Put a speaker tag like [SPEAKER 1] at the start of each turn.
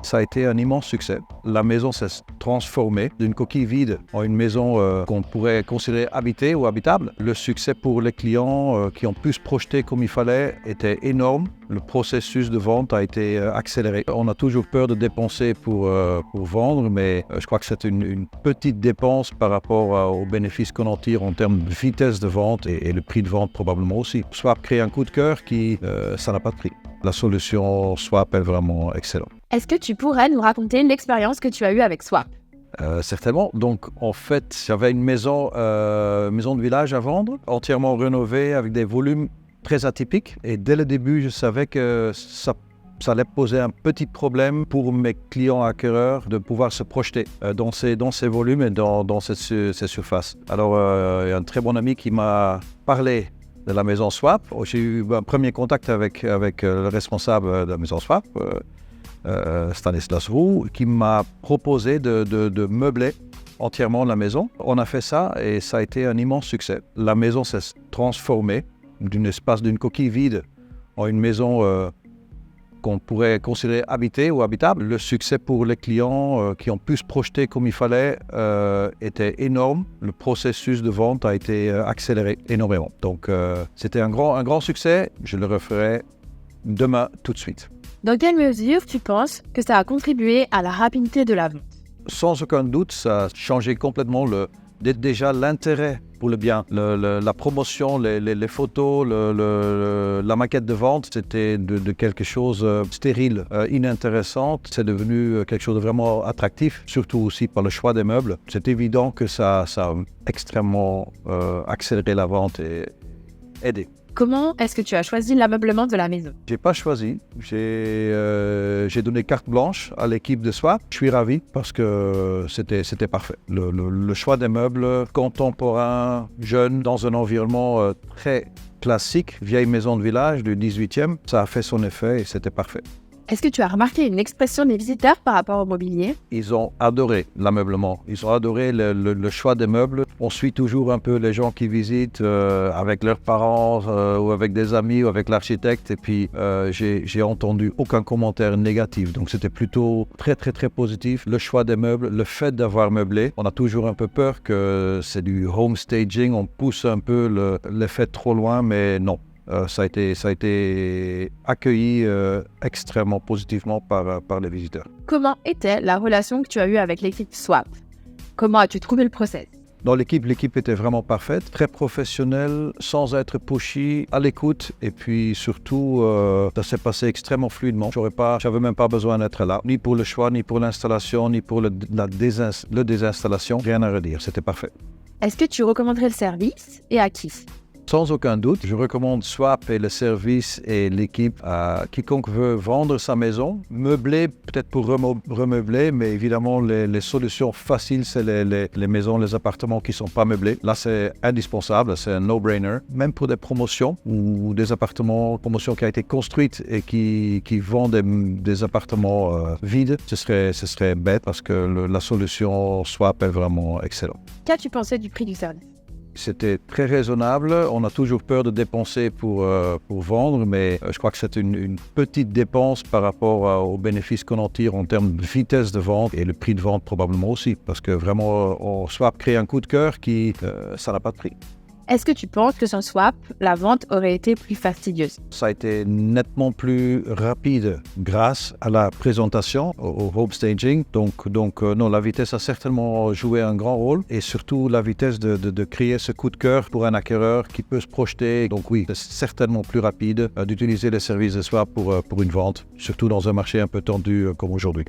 [SPEAKER 1] Ça a été un immense succès. La maison s'est transformée d'une coquille vide en une maison qu'on pourrait considérer habitée ou habitable. Le succès pour les clients qui ont pu se projeter comme il fallait était énorme. Le processus de vente a été accéléré. On a toujours peur de dépenser pour vendre, mais je crois que c'est une petite dépense par rapport aux bénéfices qu'on en tire en termes de vitesse de vente et le prix de vente probablement aussi. Swap crée un coup de cœur qui, ça n'a pas de prix. La solution Swap est vraiment excellente.
[SPEAKER 2] Est-ce que tu pourrais nous raconter l'expérience que tu as eue avec Swap?
[SPEAKER 1] Certainement. Donc, en fait, j'avais une maison de village à vendre, entièrement rénovée avec des volumes très atypiques. Et dès le début, je savais que ça allait poser un petit problème pour mes clients acquéreurs de pouvoir se projeter dans ces volumes et dans ces surfaces. Alors, il y a un très bon ami qui m'a parlé de la maison Swap. J'ai eu un premier contact avec le responsable de la maison Swap, Stanislas Roux, qui m'a proposé de meubler entièrement la maison. On a fait ça et ça a été un immense succès. La maison s'est transformée d'une coquille vide en une maison qu'on pourrait considérer habitée ou habitable. Le succès pour les clients qui ont pu se projeter comme il fallait était énorme. Le processus de vente a été accéléré énormément. Donc c'était un grand succès. Je le referai demain tout de suite.
[SPEAKER 2] Dans quelle mesure tu penses que ça a contribué à la rapidité de la vente?
[SPEAKER 1] Sans aucun doute, ça a changé complètement déjà l'intérêt pour le bien. La promotion, les photos, la maquette de vente, c'était de quelque chose stérile, inintéressant. C'est devenu quelque chose de vraiment attractif, surtout aussi par le choix des meubles. C'est évident que ça a extrêmement accéléré la vente et aidé.
[SPEAKER 2] Comment est-ce que tu as choisi l'ameublement de la maison?
[SPEAKER 1] J'ai pas choisi. J'ai donné carte blanche à l'équipe de Swap. Je suis ravi parce que c'était parfait. Le choix des meubles contemporains, jeunes, dans un environnement très classique, vieille maison de village du 18e, ça a fait son effet et c'était parfait.
[SPEAKER 2] Est-ce que tu as remarqué une expression des visiteurs par rapport au mobilier?
[SPEAKER 1] Ils ont adoré l'ameublement, ils ont adoré le choix des meubles. On suit toujours un peu les gens qui visitent avec leurs parents ou avec des amis ou avec l'architecte et puis j'ai entendu aucun commentaire négatif. Donc c'était plutôt très positif. Le choix des meubles, le fait d'avoir meublé, on a toujours un peu peur que c'est du home staging, on pousse un peu l'effet trop loin, mais non. Ça a été accueilli extrêmement positivement par les visiteurs.
[SPEAKER 2] Comment était la relation que tu as eue avec l'équipe Swap? Comment as-tu trouvé le process?
[SPEAKER 1] Dans l'équipe était vraiment parfaite, très professionnelle, sans être pushy, à l'écoute. Et puis surtout, ça s'est passé extrêmement fluidement. J'avais même pas besoin d'être là, ni pour le choix, ni pour l'installation, ni pour le désinstallation. Rien à redire, c'était parfait.
[SPEAKER 2] Est-ce que tu recommanderais le service et à qui?
[SPEAKER 1] Sans aucun doute, je recommande Swap et le service et l'équipe à quiconque veut vendre sa maison, meubler, peut-être pour remeubler, mais évidemment les solutions faciles, c'est les maisons, les appartements qui ne sont pas meublés. Là, c'est indispensable, c'est un no-brainer. Même pour des promotions ou des appartements, promotion qui a été construite et qui vendent des appartements vides, ce serait bête parce que la solution Swap est vraiment excellente.
[SPEAKER 2] Qu'as-tu pensé du prix du service?
[SPEAKER 1] C'était très raisonnable. On a toujours peur de dépenser pour vendre, mais je crois que c'est une petite dépense par rapport aux bénéfices qu'on en tire en termes de vitesse de vente et le prix de vente probablement aussi, parce que vraiment, Swap crée un coup de cœur qui, ça n'a pas de prix.
[SPEAKER 2] Est-ce que tu penses que sans Swap, la vente aurait été plus fastidieuse?
[SPEAKER 1] Ça a été nettement plus rapide grâce à la présentation, au home staging. Donc non, la vitesse a certainement joué un grand rôle et surtout la vitesse de créer ce coup de cœur pour un acquéreur qui peut se projeter. Donc oui, c'est certainement plus rapide d'utiliser les services de Swap pour une vente, surtout dans un marché un peu tendu comme aujourd'hui.